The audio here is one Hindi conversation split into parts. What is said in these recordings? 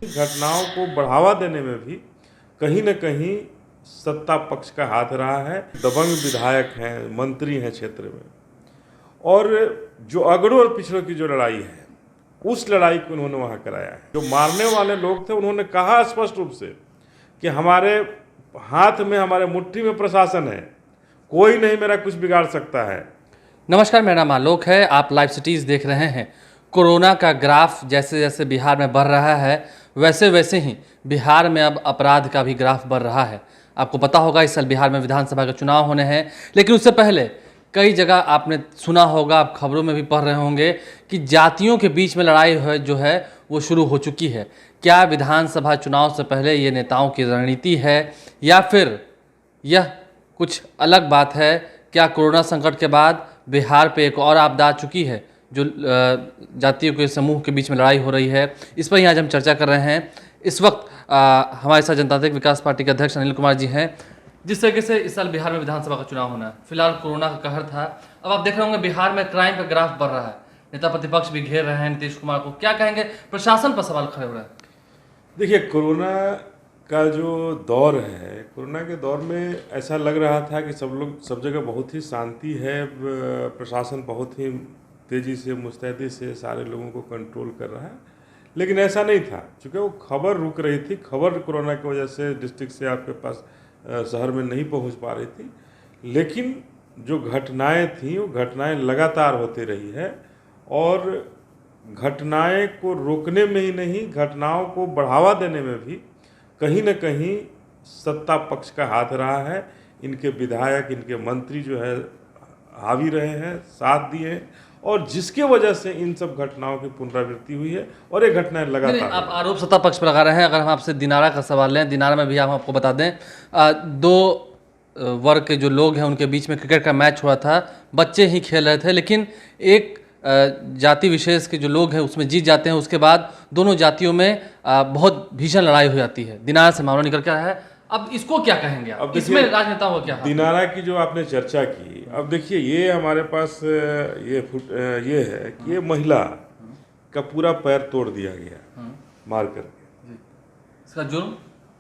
घटनाओं को बढ़ावा देने में भी कहीं न कहीं सत्ता पक्ष का हाथ रहा है। दबंग विधायक हैं, मंत्री हैं क्षेत्र में, और जो अगड़ों और पिछड़ों की जो लड़ाई है, उस लड़ाई को उन्होंने वहाँ कराया है। जो मारने वाले लोग थे, उन्होंने कहा स्पष्ट रूप से कि हमारे हाथ में, हमारे मुट्ठी में प्रशासन है, कोई नहीं मेरा कुछ बिगाड़ सकता है। नमस्कार, मेरा नाम आलोक है। आप लाइव सिटीज़ देख रहे हैं। कोरोना का ग्राफ जैसे जैसे बिहार में बढ़ रहा है, वैसे वैसे ही बिहार में अब अपराध का भी ग्राफ बढ़ रहा है। आपको पता होगा इस साल बिहार में विधानसभा के चुनाव होने हैं, लेकिन उससे पहले कई जगह आपने सुना होगा, आप खबरों में भी पढ़ रहे होंगे कि जातियों के बीच में लड़ाई जो है वो शुरू हो चुकी है। क्या विधानसभा चुनाव से पहले ये नेताओं की रणनीति है या फिर यह कुछ अलग बात है? क्या कोरोना संकट के बाद बिहार पे एक और आपदा आ चुकी है, जो जातियों के समूह के बीच में लड़ाई हो रही है? इस पर ही आज हम चर्चा कर रहे हैं। इस वक्त हमारे साथ जनतांत्रिक विकास पार्टी के अध्यक्ष अनिल कुमार जी हैं। जिस तरीके से इस साल बिहार में विधानसभा का चुनाव होना है, फिलहाल कोरोना का कहर था, अब आप देख रहे होंगे बिहार में क्राइम का ग्राफ बढ़ रहा है। नेता प्रतिपक्ष भी घेर रहे हैं नीतीश कुमार को। क्या कहेंगे? प्रशासन पर सवाल खड़े हो रहे हैं। देखिए, कोरोना का जो दौर है, कोरोना के दौर में ऐसा लग रहा था कि सब जगह बहुत ही शांति है, प्रशासन बहुत ही तेज़ी से, मुस्तैदी से सारे लोगों को कंट्रोल कर रहा है। लेकिन ऐसा नहीं था, क्योंकि वो खबर रुक रही थी। खबर कोरोना की वजह से डिस्ट्रिक्ट से आपके पास शहर में नहीं पहुंच पा रही थी। लेकिन जो घटनाएं थीं, वो घटनाएं लगातार होती रही है, और घटनाएं को रोकने में ही नहीं, घटनाओं को बढ़ावा देने में भी कहीं न कहीं सत्ता पक्ष का हाथ रहा है। इनके विधायक, इनके मंत्री जो है हावी रहे हैं, साथ दिए हैं, और जिसके वजह से इन सब घटनाओं की पुनरावृत्ति हुई है, और ये घटनाएं लगातार। आप आरोप सत्ता पक्ष पर लगा रहे हैं। अगर हम आपसे दिनारा का सवाल लें, दिनारा में भी हम आपको बता दें, दो वर्ग के जो लोग हैं उनके बीच में क्रिकेट का मैच हुआ था। बच्चे ही खेल रहे थे, लेकिन एक जाति विशेष के जो लोग हैं उसमें जीत जाते हैं। उसके बाद दोनों जातियों में बहुत भीषण लड़ाई हो जाती है। दिनारा से मामला निकल के आया है। अब इसको क्या कहेंगे आप? अब इसमें राजनेताओं का क्या हाथ है? दिनारा की जो आपने चर्चा की, अब देखिए, ये हमारे पास ये है कि ये महिला का पूरा पैर तोड़ दिया गया मार करके। इसका जुर्म?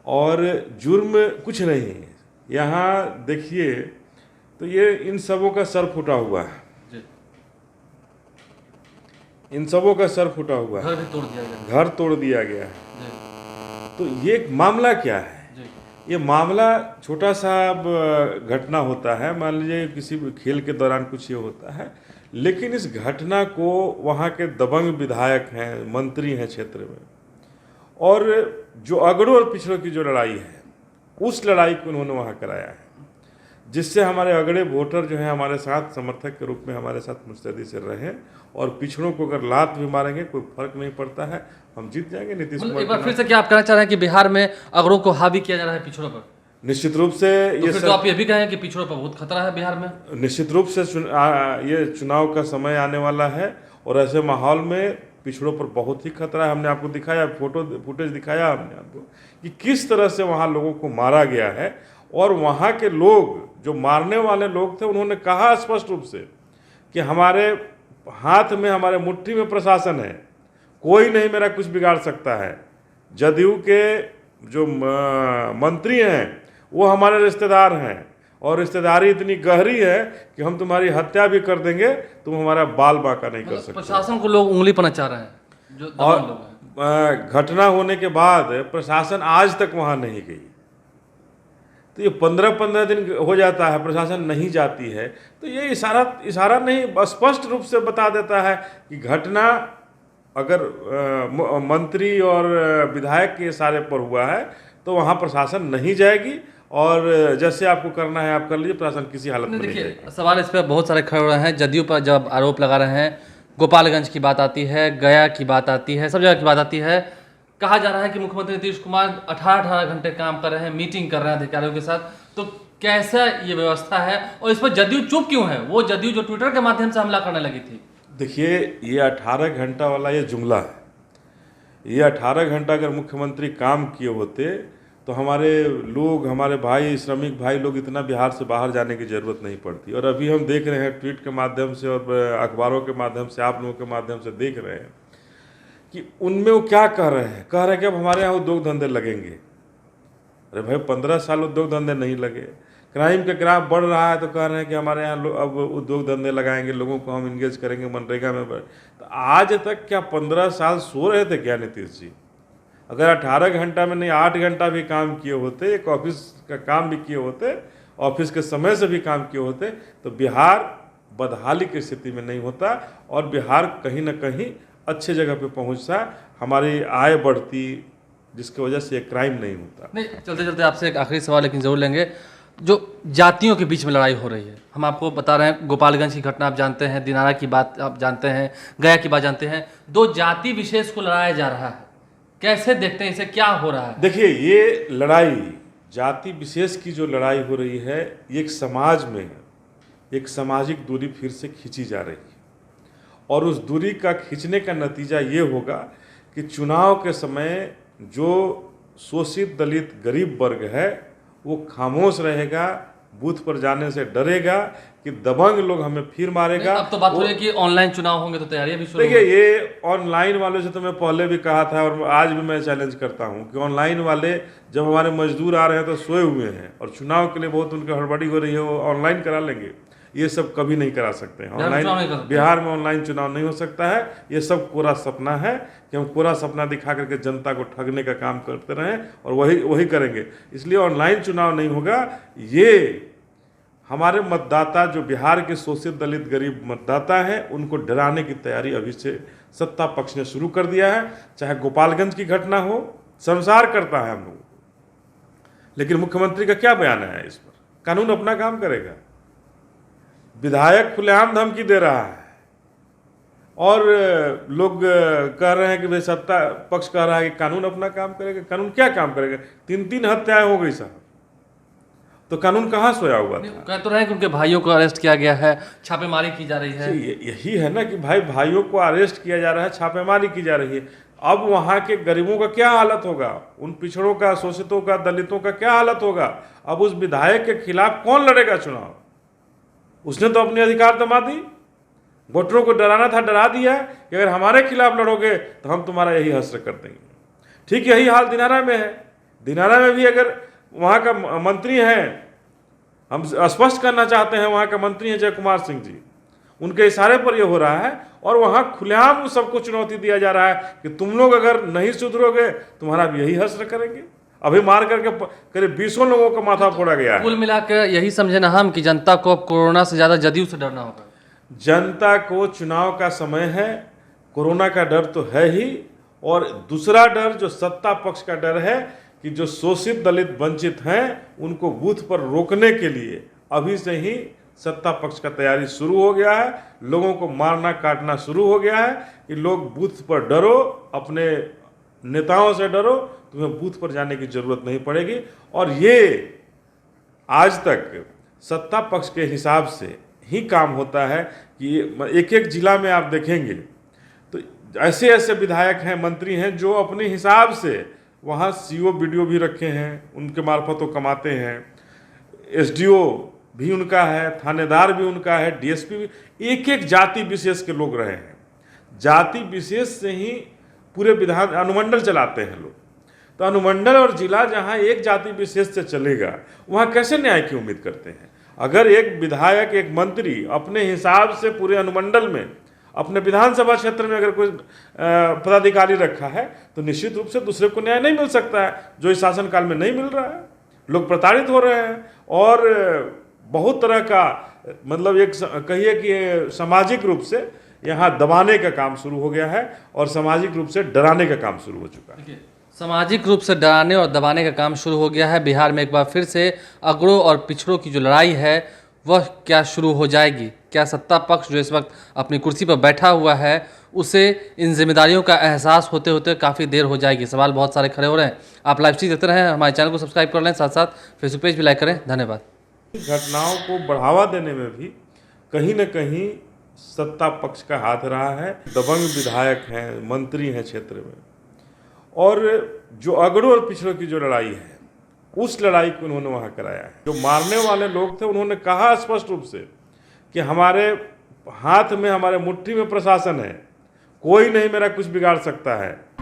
और जुर्म कुछ नहीं है। यहाँ देखिए, तो ये इन सबों का सर फूटा हुआ है, इन सबों का सर फूटा हुआ है, घर भी तोड़ दिया गया, घर तोड़ दिया गया है। तो ये मामला क्या है? ये मामला छोटा सा घटना होता है, मान लीजिए किसी खेल के दौरान कुछ ये होता है, लेकिन इस घटना को वहाँ के दबंग विधायक हैं, मंत्री हैं क्षेत्र में, और जो अगड़ों और पिछड़ों की जो लड़ाई है, उस लड़ाई को उन्होंने वहाँ कराया है, जिससे हमारे अगड़े वोटर जो हैं हमारे साथ समर्थक के रूप में हमारे साथ मुस्तैदी से रहे, और पिछड़ों को अगर लात भी मारेंगे कोई फर्क नहीं पड़ता है, हम जीत जाएंगे। नीतीश कुमार एक बार फिर से क्या आप कहना चाह रहे हैं कि बिहार में अगड़ों को हावी किया जा रहा है पिछड़ों पर? निश्चित रूप से तो फिर तो आप ये भी कहें कि पिछड़ों पर बहुत खतरा है बिहार में। निश्चित रूप से ये चुनाव का समय आने वाला है, और ऐसे माहौल में पिछड़ों पर बहुत ही खतरा है। हमने आपको दिखाया, फुटेज दिखाया हमने आपको कि किस तरह से वहाँ लोगों को मारा गया है, और वहाँ के लोग, जो मारने वाले लोग थे, उन्होंने कहा स्पष्ट रूप से कि हमारे हाथ में, हमारे मुट्ठी में प्रशासन है, कोई नहीं मेरा कुछ बिगाड़ सकता है। जदयू के जो मंत्री हैं वो हमारे रिश्तेदार हैं, और रिश्तेदारी इतनी गहरी है कि हम तुम्हारी हत्या भी कर देंगे, तुम हमारा बाल बांका नहीं कर सकते। प्रशासन को लोग उंगली पर नचा रहे हैं, जो और लोग हैं। घटना होने के बाद प्रशासन आज तक वहाँ नहीं गई। तो ये 15-15 दिन हो जाता है, प्रशासन नहीं जाती है। तो ये इशारा नहीं, स्पष्ट रूप से बता देता है कि घटना अगर मंत्री और विधायक के इशारे पर हुआ है तो वहाँ प्रशासन नहीं जाएगी, और जैसे आपको करना है आप कर लीजिए, प्रशासन किसी हालत में नहीं जाएगी। सवाल इस पर बहुत सारे खड़े हो रहे हैं। जदयू पर जब आरोप लगा रहे हैं, गोपालगंज की बात आती है, गया की बात आती है, सब जगह की बात आती है। कहा जा रहा है कि मुख्यमंत्री नीतीश कुमार 18-18 घंटे काम कर रहे हैं, मीटिंग कर रहे हैं अधिकारियों के साथ। तो कैसा ये व्यवस्था है, और इस पर जदयू चुप क्यों है? वो जदयू जो ट्विटर के माध्यम से हमला करने लगी थी। देखिए, ये 18 घंटा वाला ये जुमला है। ये 18 घंटा अगर मुख्यमंत्री काम किए होते तो हमारे लोग, हमारे भाई, श्रमिक भाई लोग, इतना बिहार से बाहर जाने की ज़रूरत नहीं पड़ती। और अभी हम देख रहे हैं ट्वीट के माध्यम से और अखबारों के माध्यम से, आप लोगों के माध्यम से देख रहे हैं कि उनमें वो क्या कह रहे हैं कि अब हमारे यहाँ उद्योग धंधे लगेंगे। अरे भाई 15 साल उद्योग धंधे नहीं लगे, क्राइम का ग्राफ बढ़ रहा है तो कह रहे हैं कि हमारे यहाँ अब उद्योग धंधे लगाएंगे, लोगों को हम इंगेज करेंगे मनरेगा में। तो आज तक क्या 15 साल सो रहे थे क्या नीतीश जी? अगर 18 घंटा में नहीं 8 घंटा भी काम किए होते, एक ऑफिस का काम भी किए होते, ऑफिस के समय से भी काम किए होते, तो बिहार बदहाली की स्थिति में नहीं होता और बिहार कहीं ना कहीं अच्छे जगह पे पहुंचता, हमारी आय बढ़ती, जिसकी वजह से क्राइम नहीं होता। नहीं, चलते चलते आपसे एक आखिरी सवाल लेकिन ज़रूर लेंगे। जो जातियों के बीच में लड़ाई हो रही है, हम आपको बता रहे हैं, गोपालगंज की घटना आप जानते हैं, दिनारा की बात आप जानते हैं, गया की बात जानते हैं, दो जाति विशेष को लड़ाया जा रहा है, कैसे देखते हैं इसे, क्या हो रहा है? देखिए, ये लड़ाई जाति विशेष की जो लड़ाई हो रही है, ये एक समाज में एक सामाजिक दूरी फिर से खींची जा रही है और उस दूरी का खींचने का नतीजा ये होगा कि चुनाव के समय जो शोषित दलित गरीब वर्ग है वो खामोश रहेगा, बूथ पर जाने से डरेगा कि दबंग लोग हमें फिर मारेगा। अब तो बात हो रही है कि ऑनलाइन चुनाव होंगे तो तैयारियां भी शुरू। देखिए, ये ऑनलाइन वालों से तो मैं पहले भी कहा था और आज भी मैं चैलेंज करता हूं कि ऑनलाइन वाले जब हमारे मजदूर आ रहे हैं तो सोए हुए हैं और चुनाव के लिए बहुत उनकी हड़बड़ी हो रही है, वो ऑनलाइन करा लेंगे। ये सब कभी नहीं करा सकते हैं ऑनलाइन। बिहार में ऑनलाइन चुनाव नहीं हो सकता है। ये सब कोरा सपना है कि हम कोरा सपना दिखा करके जनता को ठगने का काम करते रहें और वही करेंगे। इसलिए ऑनलाइन चुनाव नहीं होगा। ये हमारे मतदाता जो बिहार के शोषित दलित गरीब मतदाता हैं उनको डराने की तैयारी अभी से सत्ता पक्ष ने शुरू कर दिया है। चाहे गोपालगंज की घटना हो, संसार करता है हम लोग, लेकिन मुख्यमंत्री का क्या बयान है इस पर? कानून अपना काम करेगा। विधायक खुलेआम धमकी दे रहा है और लोग कह रहे हैं कि भाई सत्ता पक्ष कह रहा है कि कानून अपना काम करेगा। कानून क्या काम करेगा? 3 हत्याएं हो गई साहब, तो कानून कहाँ सोया हुआ था? कह तो रहे हैं कि उनके भाइयों को अरेस्ट किया गया है, छापेमारी की जा रही है। यही है ना कि भाइयों को अरेस्ट किया जा रहा है, छापेमारी की जा रही है। अब वहाँ के गरीबों का क्या हालत होगा? उन पिछड़ों का, शोषितों का, दलितों का क्या हालत होगा? अब उस विधायक के खिलाफ कौन लड़ेगा चुनाव? उसने तो अपने अधिकार दबा दी, वोटरों को डराना था, डरा दिया कि अगर हमारे खिलाफ लड़ोगे तो हम तुम्हारा यही हश्र कर देंगे। ठीक यही हाल दिनारा में है। दिनारा में भी अगर वहाँ का मंत्री हैं, हम स्पष्ट करना चाहते हैं, वहाँ का मंत्री हैं जय कुमार सिंह जी, उनके इशारे पर यह हो रहा है और वहाँ खुलेआम सबको चुनौती दिया जा रहा है कि तुम लोग अगर नहीं सुधरोगे तुम्हारा भी यही हश्र करेंगे। अभी मार करके करीब 20 लोगों का माथा फोड़ा गया है। कुल मिलाकर यही समझे ना हम कि जनता को अब कोरोना से ज़्यादा जदयू से डरना होगा। जनता को चुनाव का समय है, कोरोना का डर तो है ही, और दूसरा डर जो सत्ता पक्ष का डर है कि जो शोषित दलित वंचित हैं उनको बूथ पर रोकने के लिए अभी से ही सत्ता पक्ष का तैयारी शुरू हो गया है। लोगों को मारना काटना शुरू हो गया है कि लोग बूथ पर डरो, अपने नेताओं से डरो, तुम्हें बूथ पर जाने की जरूरत नहीं पड़ेगी। और ये आज तक सत्ता पक्ष के हिसाब से ही काम होता है कि एक एक जिला में आप देखेंगे तो ऐसे ऐसे विधायक हैं, मंत्री हैं जो अपने हिसाब से वहाँ सीओ बीडीओ भी रखे हैं, उनके मार्फत वो कमाते हैं, एसडीओ भी उनका है, थानेदार भी उनका है, डीएसपी भी, एक एक जाति विशेष के लोग रहे हैं। जाति विशेष से ही पूरे विधान अनुमंडल चलाते हैं लोग। तो अनुमंडल और जिला जहाँ एक जाति विशेष से चलेगा वहाँ कैसे न्याय की उम्मीद करते हैं? अगर एक विधायक, एक मंत्री अपने हिसाब से पूरे अनुमंडल में, अपने विधानसभा क्षेत्र में अगर कोई पदाधिकारी रखा है तो निश्चित रूप से दूसरे को न्याय नहीं मिल सकता है, जो इस शासनकाल में नहीं मिल रहा है। लोग प्रताड़ित हो रहे हैं और बहुत तरह का, मतलब एक कहिए कि सामाजिक रूप से यहाँ दबाने का काम शुरू हो गया है और सामाजिक रूप से डराने का काम शुरू हो चुका है। सामाजिक रूप से डराने और दबाने का काम शुरू हो गया है। बिहार में एक बार फिर से अगड़ों और पिछड़ों की जो लड़ाई है वह क्या शुरू हो जाएगी? क्या सत्ता पक्ष जो इस वक्त अपनी कुर्सी पर बैठा हुआ है उसे इन जिम्मेदारियों का एहसास होते होते काफ़ी देर हो जाएगी? सवाल बहुत सारे खड़े हो रहे हैं। आप लाइव स्ट्रीम देखते रहें, हमारे चैनल को सब्सक्राइब कर लें, साथ साथ फेसबुक पेज भी लाइक करें। धन्यवाद। घटनाओं को बढ़ावा देने में भी कहीं न कहीं सत्ता पक्ष का हाथ रहा है। दबंग विधायक हैं, मंत्री हैं क्षेत्र में, और जो अगड़ों और पिछड़ों की जो लड़ाई है उस लड़ाई को उन्होंने वहाँ कराया है। जो मारने वाले लोग थे उन्होंने कहा स्पष्ट रूप से कि हमारे हाथ में, हमारे मुट्ठी में प्रशासन है, कोई नहीं मेरा कुछ बिगाड़ सकता है।